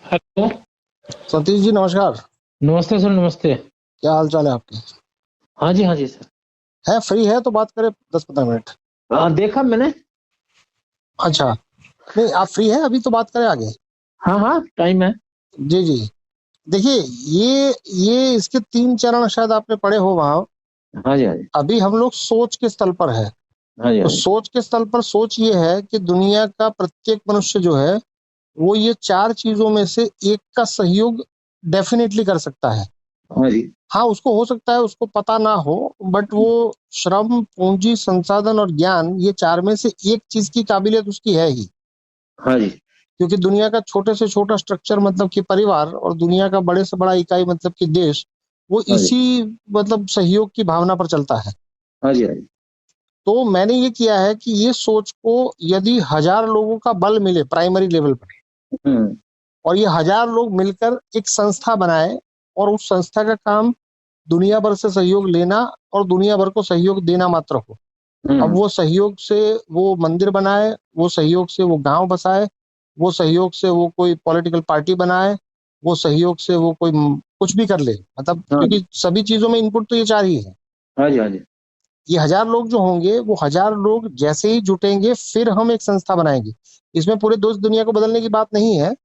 Hello. Satish ji नमस्कार। नमस्ते sir, नमस्ते। क्या हाल चाल है आपके? हाँ जी सर। है फ्री है तो बात करें 10-15 मिनट। देखा मैंने। अच्छा, नहीं आप फ्री है अभी तो बात करें आगे। हाँ हाँ, टाइम है। जी जी। देखिए, ये इसके 3 चरण शायद आपने पढ़े हो वहां। हाँ जी, हाँ जी। अभी हम लोग सोच के स्थल पर है। हाँ जी, तो हाँ जी। सोच के स्थल पर सोच ये है कि दुनिया का प्रत्येक मनुष्य जो है वो ये 4 चीजों में से एक का सहयोग डेफिनेटली कर सकता है। हाँ जी। हाँ, उसको हो सकता है उसको पता ना हो, बट वो श्रम, पूंजी, संसाधन और ज्ञान, ये 4 में से एक चीज की काबिलियत उसकी है ही। हाँ जी। क्योंकि दुनिया का छोटे से छोटा स्ट्रक्चर मतलब कि परिवार, और दुनिया का बड़े से बड़ा इकाई मतलब कि देश, वो हाँ जी। इसी मतलब सहयोग की भावना पर चलता है। हाँ जी, हाँ जी। तो मैंने ये किया है कि ये सोच को यदि 1000 लोगों का बल मिले प्राइमरी लेवल पर, हम्म। और ये 1000 लोग मिलकर एक संस्था बनाए, और उस संस्था का काम दुनिया भर से सहयोग लेना और दुनिया भर को सहयोग देना मात्र हो। अब हम्म। वो सहयोग से वो मंदिर बनाए, वो सहयोग से वो गांव बसाए, वो सहयोग से वो कोई पॉलिटिकल पार्टी बनाए, वो सहयोग से वो कोई कुछ भी कर ले, मतलब हाँ जी। क्योंकि सभी चीजों में इनपुट तो ये 4 ही है। हाँ जी, हाँ जी। ये 1000 लोग जो होंगे, वो 1000 लोग जैसे ही जुटेंगे फिर हम एक संस्था बनाएंगे। इसमें पूरे देश दुनिया को बदलने की बात नहीं है। ये हाँ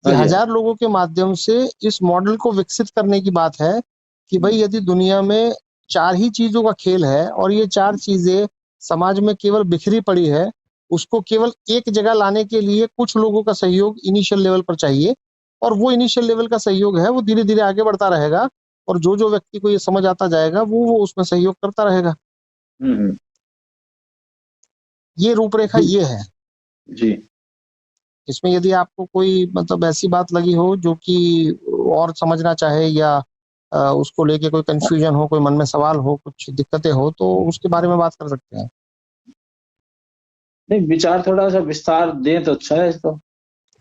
जी, हाँ जी। 1000 लोगों के माध्यम से इस मॉडल को विकसित करने की बात है कि भाई यदि दुनिया में 4 ही चीजों का खेल है और ये 4 चीजें समाज में केवल बिखरी पड़ी है, उसको केवल एक जगह लाने के लिए कुछ लोगों का सहयोग इनिशियल लेवल पर चाहिए। और वो इनिशियल लेवल का सहयोग है वो धीरे धीरे आगे बढ़ता रहेगा, और जो जो व्यक्ति को ये समझ आता जाएगा वो उसमें सहयोग करता रहेगा। हम्म। ये रूपरेखा जी। ये है। जी। इसमें यदि आपको कोई मतलब ऐसी बात लगी हो जो कि और समझना चाहे, या उसको लेके कोई कंफ्यूजन हो, कोई मन में सवाल हो, कुछ दिक्कतें हो, तो उसके बारे में बात कर सकते हैं। नहीं, विचार थोड़ा सा विस्तार दें तो अच्छा है इसको।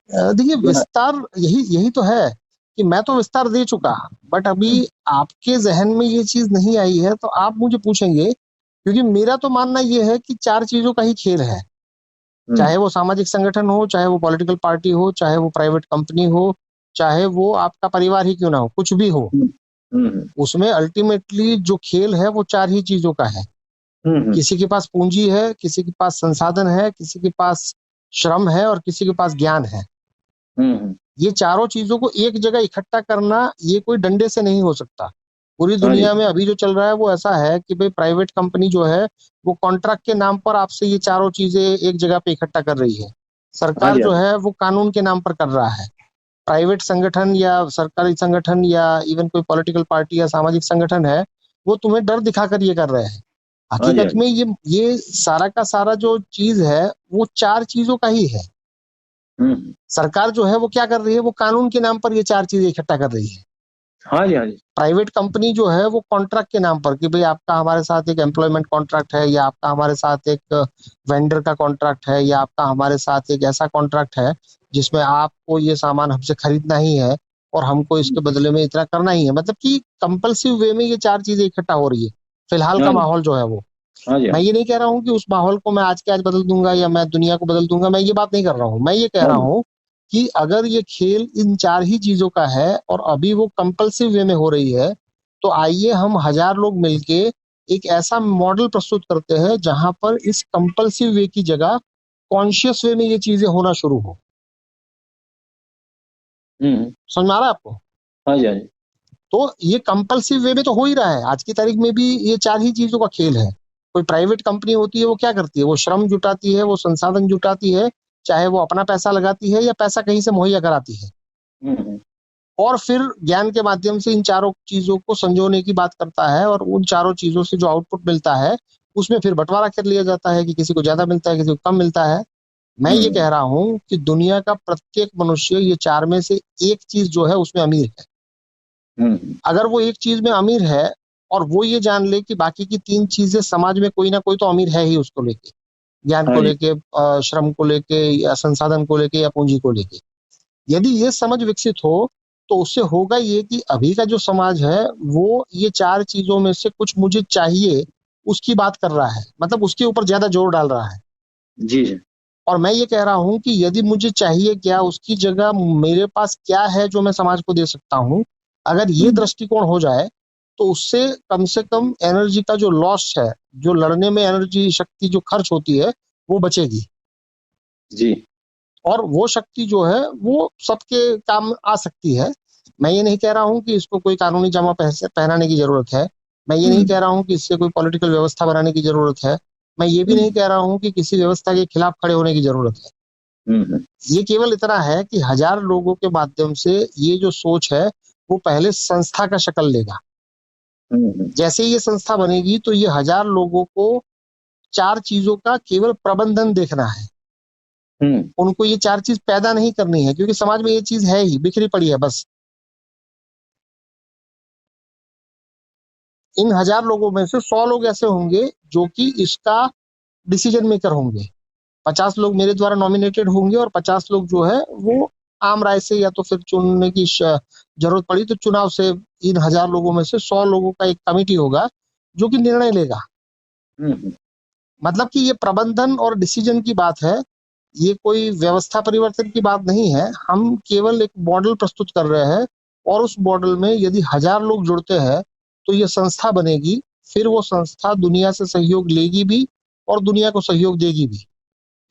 देखिए, जो है। विस्तार यही यही तो है कि मैं तो विस्तार दे चुका, बट अभी हम्म। आपके जहन में ये चीज नहीं आई है तो आप मुझे पूछेंगे, क्योंकि मेरा तो मानना ये है कि 4 चीजों का ही खेल है। हम्म। चाहे वो सामाजिक संगठन हो, चाहे वो पॉलिटिकल पार्टी हो, चाहे वो प्राइवेट कंपनी हो, चाहे वो आपका परिवार ही क्यों ना हो, कुछ भी हो, हम्म। हम्म। उसमें अल्टीमेटली जो खेल है वो 4 ही चीजों का है। हम्म। किसी के पास पूंजी है, किसी के पास संसाधन है, किसी के पास श्रम है, और किसी के पास ज्ञान है। हम्म। ये चारों चीजों को एक जगह इकट्ठा करना ये कोई डंडे से नहीं हो सकता। पूरी हाँ जी। दुनिया में अभी जो चल रहा है वो ऐसा है कि भाई प्राइवेट कंपनी जो है वो कॉन्ट्रैक्ट के नाम पर आपसे ये चारों चीजें एक जगह पे इकट्ठा कर रही है। हाँ सरकार जी, हाँ जो जी। है वो कानून के नाम पर कर रहा है। प्राइवेट संगठन या सरकारी संगठन या इवन कोई पॉलिटिकल पार्टी या सामाजिक संगठन है, वो तुम्हें डर दिखाकर ये कर रहे हैं। हाँ जी, हाँ हकीकत जी। में ये सारा का सारा जो चीज है वो 4 चीजों का ही है। हम्म। सरकार जो है वो क्या कर रही है, वो कानून के नाम पर ये 4 चीजें इकट्ठा कर रही है। हाँ जी, हाँ जी। प्राइवेट कंपनी जो है वो कॉन्ट्रैक्ट के नाम पर कि भाई आपका हमारे साथ एक एम्प्लॉयमेंट कॉन्ट्रैक्ट है, या आपका हमारे साथ एक वेंडर का कॉन्ट्रैक्ट है, या आपका हमारे साथ एक ऐसा कॉन्ट्रैक्ट है जिसमें आपको ये सामान हमसे खरीदना ही है और हमको इसके बदले में इतना करना ही है, मतलब कि कंपल्सिव वे में ये 4 चीजें इकट्ठा हो रही है। फिलहाल हाँ का जी। माहौल जो है वो, हाँ जी, हाँ मैं जी। ये नहीं कह रहा हूँ कि उस माहौल को मैं आज के आज बदल दूंगा या मैं दुनिया को बदल दूंगा, मैं ये बात नहीं कर रहा हूँ। मैं ये कह हाँ रहा जी। हूँ कि अगर ये खेल इन 4 ही चीजों का है और अभी वो कंपल्सिव वे में हो रही है, तो आइए हम 1000 लोग मिलके एक ऐसा मॉडल प्रस्तुत करते हैं जहां पर इस कंपल्सिव वे की जगह कॉन्शियस वे में ये चीजें होना शुरू हो। हम्म। समझ में आ रहा है आपको? हाँ जी, हाँ जी। तो ये कंपल्सिव वे में तो हो ही रहा है, आज की तारीख में भी ये 4 ही चीजों का खेल है। कोई प्राइवेट कंपनी होती है वो क्या करती है, वो श्रम जुटाती है, वो संसाधन जुटाती है, चाहे वो अपना पैसा लगाती है या पैसा कहीं से मुहैया कराती है, हम्म। और फिर ज्ञान के माध्यम से इन 4 चीजों को संजोने की बात करता है, और उन 4 चीजों से जो आउटपुट मिलता है उसमें फिर बंटवारा कर लिया जाता है कि किसी को ज्यादा मिलता है, किसी को कम मिलता है। मैं ये हम्म। कह रहा हूं कि दुनिया का प्रत्येक मनुष्य ये 4 में से एक चीज जो है उसमें अमीर है। हम्म। अगर वो एक चीज में अमीर है और वो ये जान ले कि बाकी की 3 चीजें समाज में कोई ना कोई तो अमीर है ही उसको लेके, ज्ञान हाँ को जी। लेके, श्रम को लेके, या संसाधन को लेके, या पूंजी को लेके, यदि ये समझ विकसित हो तो उससे होगा ये कि अभी का जो समाज है वो ये 4 चीजों में से कुछ मुझे चाहिए उसकी बात कर रहा है, मतलब उसके ऊपर ज्यादा जोर डाल रहा है। जी जी। और मैं ये कह रहा हूं कि यदि मुझे चाहिए क्या, उसकी जगह मेरे पास क्या है जो मैं समाज को दे सकता हूं, अगर ये हम्म, दृष्टिकोण हो जाए तो उससे कम से कम एनर्जी का जो लॉस है, जो लड़ने में एनर्जी शक्ति जो खर्च होती है, वो बचेगी। जी। और वो शक्ति जो है वो सबके काम आ सकती है। मैं ये नहीं कह रहा हूं कि इसको कोई कानूनी जामा पहनाने की जरूरत है। मैं ये नहीं हम्म, कह रहा हूं कि इससे कोई पॉलिटिकल व्यवस्था बनाने की जरूरत है। मैं ये भी नहीं हम्म, कह रहा हूं कि किसी व्यवस्था के खिलाफ खड़े होने की जरूरत है। हम्म, ये केवल इतना है कि 1000 लोगों के माध्यम से ये जो सोच है वो पहले संस्था का शक्ल लेगा। हम्म, जैसे ही ये संस्था बनेगी तो ये 1000 लोगों को 4 चीजों का केवल प्रबंधन देखना है। हम्म, उनको ये 4 चीज पैदा नहीं करनी है, क्योंकि समाज में ये चीज है ही, बिखरी पड़ी है बस। इन 1000 लोगों में से 100 लोग ऐसे होंगे जो कि इसका डिसीजन मेकर होंगे। 50 लोग मेरे द्वारा नॉमिनेटेड होंगे और 50 लोग जो है वो आम राय से, या तो फिर चुनने की जरूरत पड़ी तो चुनाव से, इन 1000 लोगों में से 100 लोगों का एक कमिटी होगा जो कि निर्णय लेगा। हम्म, मतलब कि ये प्रबंधन और डिसीजन की बात है, ये कोई व्यवस्था परिवर्तन की बात नहीं है। हम केवल एक मॉडल प्रस्तुत कर रहे हैं और उस मॉडल में यदि 1000 लोग जुड़ते हैं तो ये संस्था बनेगी। फिर वो संस्था दुनिया से सहयोग लेगी भी और दुनिया को सहयोग देगी भी।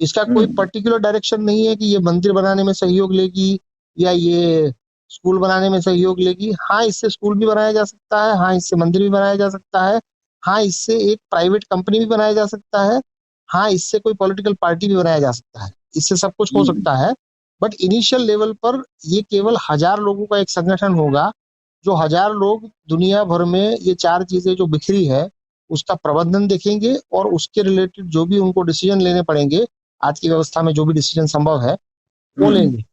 इसका कोई हम्म, पर्टिकुलर डायरेक्शन नहीं है कि ये मंदिर बनाने में सहयोग लेगी या ये स्कूल बनाने में सहयोग लेगी। हाँ, इससे स्कूल भी बनाया जा सकता है, हाँ इससे मंदिर भी बनाया जा सकता है, हाँ इससे एक प्राइवेट कंपनी भी बनाया जा सकता है, हाँ इससे कोई पॉलिटिकल पार्टी भी बनाया जा सकता है, इससे सब कुछ हो हम्म, सकता है। बट इनिशियल लेवल पर ये केवल 1000 लोगों का एक संगठन होगा, जो 1000 लोग दुनिया भर में ये 4 चीजें जो बिखरी है उसका प्रबंधन देखेंगे और उसके रिलेटेड जो भी उनको डिसीजन लेने पड़ेंगे, आज की व्यवस्था में जो भी डिसीजन संभव है वो हम्म। लेंगे।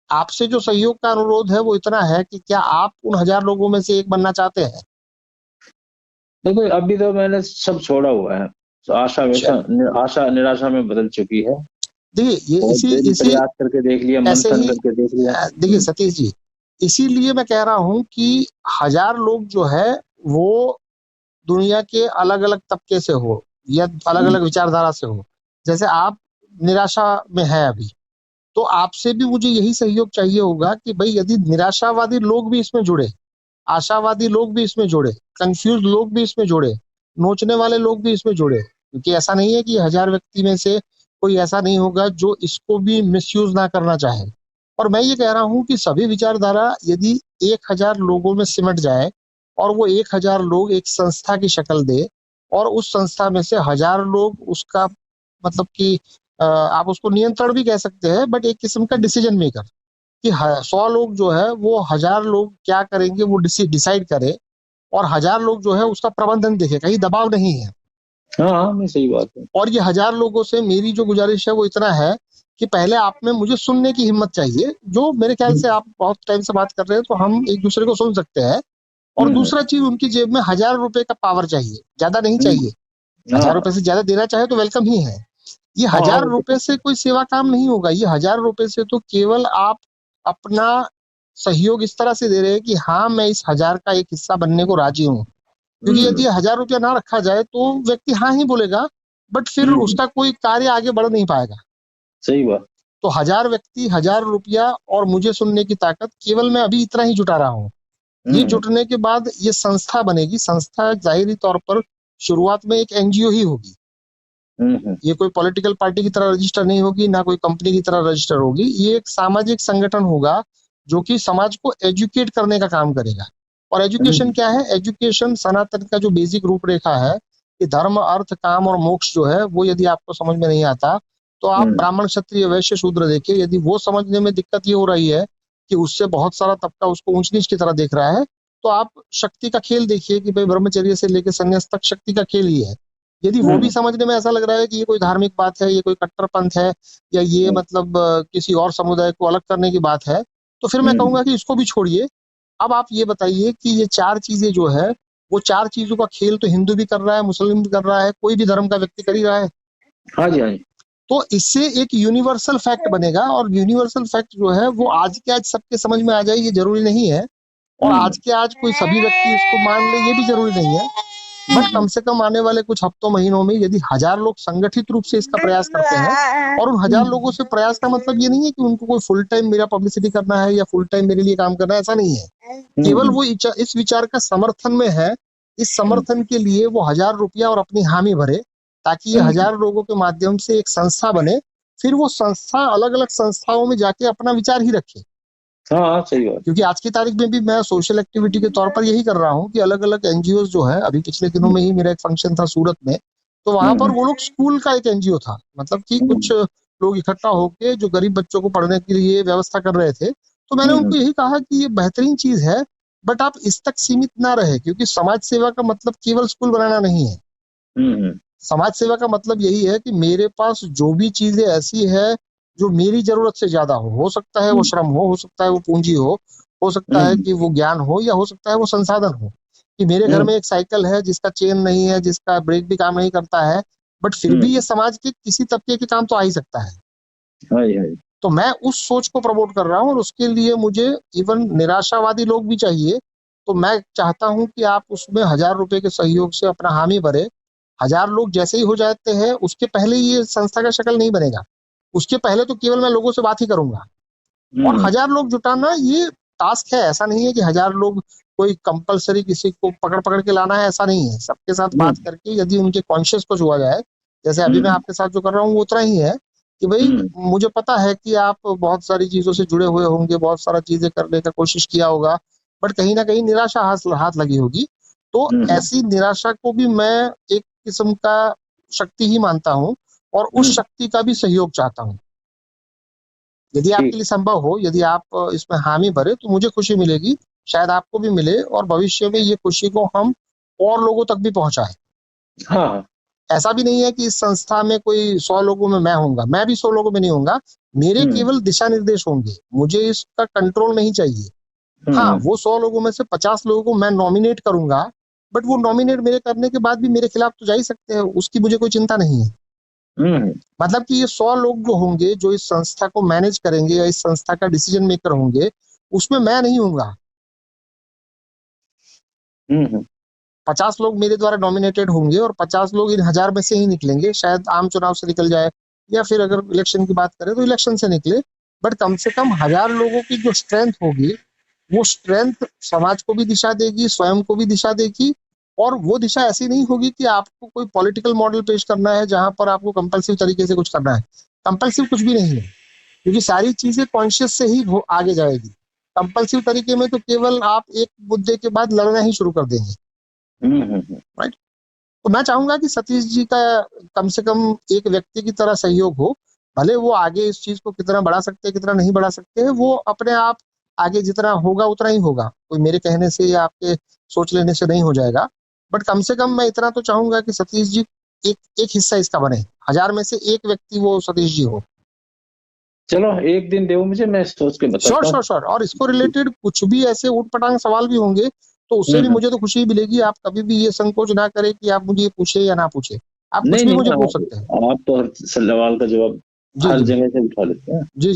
आपसे जो सहयोग का अनुरोध है वो इतना है कि क्या आप उन 1000 लोगों में से एक बनना चाहते हैं? देखो, अभी तो मैंने सब छोड़ा हुआ है। तो आशा वैसा, आशा निराशा में बदल चुकी है। देखिए, ये बहुत इसी दिन इसी प्रयास करके देख लिया, ऐसे मंथन ही करके देख लिया। देखिए सतीश जी, इसीलिए मैं कह रहा हूं कि 1000 लोग जो है वो दुनिया के अलग अलग तबके से हो या अलग हम्म, अलग विचारधारा से हो। जैसे आप निराशा में है अभी, तो आपसे भी मुझे यही सहयोग चाहिए होगा कि भाई यदि निराशावादी लोग भी इसमें जुड़े, आशावादी लोग भी इसमें जुड़े, कंफ्यूज लोग भी इसमें जुड़े, नोचने वाले लोग भी इसमें जुड़े, क्योंकि ऐसा नहीं है कि 1000 व्यक्ति में से कोई ऐसा नहीं होगा जो इसको भी मिसयूज ना करना चाहे। और मैं ये कह रहा हूं कि सभी विचारधारा यदि 1000 लोगों में सिमट जाए और वो 1000 लोग एक संस्था की शक्ल दे और उस संस्था में से 1000 लोग उसका, मतलब कि आप उसको नियंत्रण भी कह सकते हैं, बट एक किस्म का डिसीजन मेकर, कि 100 लोग जो है वो 1000 लोग क्या करेंगे वो डिसाइड करे और 1000 लोग जो है उसका प्रबंधन देखे, कहीं दबाव नहीं है। हाँ हाँ, नहीं, सही बात है। और ये 1000 लोगों से मेरी जो गुजारिश है वो इतना है कि पहले आप में मुझे सुनने की हिम्मत चाहिए, जो मेरे ख्याल से आप बहुत टाइम से बात कर रहे हैं तो हम एक दूसरे को सुन सकते हैं। और हम्म, दूसरा चीज, उनकी जेब में 1000 रुपए का पावर चाहिए, ज्यादा नहीं हम्म, चाहिए। हाँ 1000 रुपए से ज्यादा देना चाहे तो वेलकम ही है। ये हाँ हाँ, 1000 रुपए से कोई सेवा काम नहीं होगा, ये 1000 रुपए से तो केवल आप अपना सहयोग इस तरह से दे रहे हैं कि हाँ मैं इस 1000 का एक हिस्सा बनने को राजी हूँ। क्योंकि यदि 1000 रुपया ना रखा जाए तो व्यक्ति हाँ ही बोलेगा, बट फिर हम्म, उसका कोई कार्य आगे बढ़ नहीं पाएगा। सही बात। तो 1000 व्यक्ति, 1000 रुपया और मुझे सुनने की ताकत, केवल मैं अभी इतना ही जुटा रहा हूँ। ये हम्म, जुटने के बाद ये संस्था बनेगी। संस्था जाहिरी तौर पर शुरुआत में एक एनजीओ ही होगी। हम्म, ये कोई पॉलिटिकल पार्टी की तरह रजिस्टर नहीं होगी, ना कोई कंपनी की तरह रजिस्टर होगी। ये एक सामाजिक संगठन होगा जो कि समाज को एजुकेट करने का काम करेगा। और एजुकेशन हम्म, क्या है? एजुकेशन सनातन का जो बेसिक रूपरेखा है कि धर्म, अर्थ, काम और मोक्ष जो है वो यदि आपको समझ में नहीं आता तो आप हम्म, ब्राह्मण, क्षत्रिय, वैश्य, शूद्र देखिए। यदि वो समझने में दिक्कत ये हो रही है कि उससे बहुत सारा तबका उसको ऊंच नीच की तरह देख रहा है, तो आप शक्ति का खेल देखिए कि भाई ब्रह्मचर्य से लेकर संन्यास तक शक्ति का खेल ही है। यदि वो भी हम्म, समझने में ऐसा लग रहा है कि ये कोई धार्मिक बात है, ये कोई कट्टरपंथ है, या ये मतलब किसी और समुदाय को अलग करने की बात है, तो फिर मैं हम्म, कहूंगा कि इसको भी छोड़िए। अब आप ये बताइए कि ये 4 चीजें जो है, वो 4 चीजों का खेल तो हिंदू भी कर रहा है, मुस्लिम भी कर रहा है, कोई भी धर्म का व्यक्ति कर ही रहा है। हाँ जी, हाँ जी। तो इससे एक यूनिवर्सल फैक्ट बनेगा, और यूनिवर्सल फैक्ट जो है वो आज के आज सबके समझ में आ जाए ये जरूरी नहीं है, और हम्म, आज के आज कोई सभी व्यक्ति इसको मान ले ये भी जरूरी नहीं है। बट कम से कम आने वाले कुछ हफ्तों महीनों में यदि 1000 लोग संगठित रूप से इसका प्रयास करते हैं, और उन 1000 लोगों से प्रयास का मतलब ये नहीं है कि उनको कोई फुल टाइम मेरा पब्लिसिटी करना है या फुल टाइम मेरे लिए काम करना है, ऐसा नहीं है। केवल वो इस विचार का समर्थन में है, इस समर्थन के लिए वो 1000 रुपया और अपनी हामी भरे, ताकि ये 1000 लोगों के माध्यम से एक संस्था बने, फिर वो संस्था अलग अलग संस्थाओं में जाके अपना विचार ही रखे। हाँ, सही बात। क्योंकि आज की तारीख में भी मैं सोशल एक्टिविटी के तौर पर यही कर रहा हूँ कि अलग अलग एनजीओ जो है, अभी पिछले दिनों में ही मेरा एक फंक्शन था सूरत में, तो वहां पर वो लोग स्कूल का एक एनजीओ था, मतलब कि कुछ लोग इकट्ठा होके जो गरीब बच्चों को पढ़ने के लिए व्यवस्था कर रहे थे। तो मैंने उनको यही कहा कि ये बेहतरीन चीज है, बट आप इस तक सीमित ना रहे, क्योंकि समाज सेवा का मतलब केवल स्कूल बनाना नहीं है। समाज सेवा का मतलब यही है कि मेरे पास जो भी चीजें ऐसी है जो मेरी जरूरत से ज्यादा हो सकता है वो श्रम हो सकता है वो पूंजी हो सकता है कि वो ज्ञान हो, या हो सकता है वो संसाधन हो। कि मेरे घर में एक साइकिल है जिसका चेन नहीं है, जिसका ब्रेक भी काम नहीं करता है, बट फिर भी ये समाज के किसी तबके के काम तो आ ही सकता है। तो मैं उस सोच को प्रमोट कर रहा हूँ, और उसके लिए मुझे इवन निराशावादी लोग भी चाहिए। तो मैं चाहता हूँ कि आप उसमें 1000 रुपए के सहयोग से अपना हामी भरे। 1000 लोग जैसे ही हो जाते हैं, उसके पहले ये संस्था का शक्ल नहीं बनेगा, उसके पहले तो केवल मैं लोगों से बात ही करूंगा। और 1000 लोग जुटाना ये टास्क है, ऐसा नहीं है कि 1000 लोग कोई कंपलसरी किसी को पकड़ पकड़ के लाना है, ऐसा नहीं है। सबके साथ बात करके यदि उनके कॉन्शियस कुछ हुआ जाए, जैसे अभी मैं आपके साथ जो कर रहा हूँ वो उतना ही है कि भाई मुझे पता है कि आप बहुत सारी चीजों से जुड़े हुए होंगे, बहुत सारा चीजें करने का कोशिश किया होगा, बट कहीं ना कहीं निराशा हाथ लगी होगी। तो ऐसी निराशा को भी मैं एक किस्म का शक्ति ही मानता हूँ, और उस शक्ति का भी सहयोग चाहता हूँ। यदि आपके लिए संभव हो, यदि आप इसमें हामी भरे, तो मुझे खुशी मिलेगी, शायद आपको भी मिले, और भविष्य में ये खुशी को हम और लोगों तक भी पहुंचाएं। हाँ। ऐसा भी नहीं है कि इस संस्था में कोई 100 लोगों में मैं होऊंगा, मैं भी 100 लोगों में नहीं होऊंगा, मेरे केवल दिशा निर्देश होंगे, मुझे इसका कंट्रोल नहीं चाहिए। हाँ, वो 100 लोगों में से 50 लोगों को मैं नॉमिनेट करूंगा, बट वो नॉमिनेट मेरे करने के बाद भी मेरे खिलाफ तो जा ही सकते हैं, उसकी मुझे कोई चिंता नहीं है। मतलब कि ये 100 लोग जो होंगे, जो इस संस्था को मैनेज करेंगे या इस संस्था का डिसीजन मेकर होंगे, उसमें मैं नहीं होऊंगा। 50 लोग मेरे द्वारा नॉमिनेटेड होंगे, और 50 लोग इन 1000 में से ही निकलेंगे। शायद आम चुनाव से निकल जाए, या फिर अगर इलेक्शन की बात करें तो इलेक्शन से निकले, बट कम से कम 1000 लोगों की जो स्ट्रेंथ होगी, वो स्ट्रेंथ समाज को भी दिशा देगी, स्वयं को भी दिशा देगी। और वो दिशा ऐसी नहीं होगी कि आपको कोई पॉलिटिकल मॉडल पेश करना है जहां पर आपको कंपल्सिव तरीके से कुछ करना है। कंपल्सिव कुछ भी नहीं है, क्योंकि सारी चीजें कॉन्शियस से ही आगे जाएगी। कंपल्सिव तरीके में तो केवल आप एक मुद्दे के बाद लड़ना ही शुरू कर देंगे। राइट। तो मैं चाहूंगा कि सतीश जी का कम से कम एक व्यक्ति की तरह सहयोग हो, भले वो आगे इस चीज को कितना बढ़ा सकते हैं कितना नहीं बढ़ा सकते हैं, वो अपने आप आगे जितना होगा उतना ही होगा, कोई मेरे कहने से या आपके सोच लेने से नहीं हो जाएगा। बट कम से कम मैं इतना तो चाहूंगा कि सतीश जी एक हिस्सा इसका बने, 1000 में से एक व्यक्ति वो सतीश जी हो। चलो एक दिन दो मुझे, मैं सोच के बताता हूं। श्योर। और इसको रिलेटेड कुछ भी ऐसे उटपटांग सवाल भी होंगे तो उससे भी मुझे तो खुशी मिलेगी। आप कभी भी ये संकोच ना करें कि आप मुझे पूछे या ना पूछे, आप कुछ भी मुझे पूछ सकते हैं। आप तो हर सवाल का जवाब हर जगह से उठा लेते हैं। जी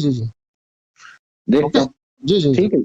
देखता हूं। जी। ठीक है।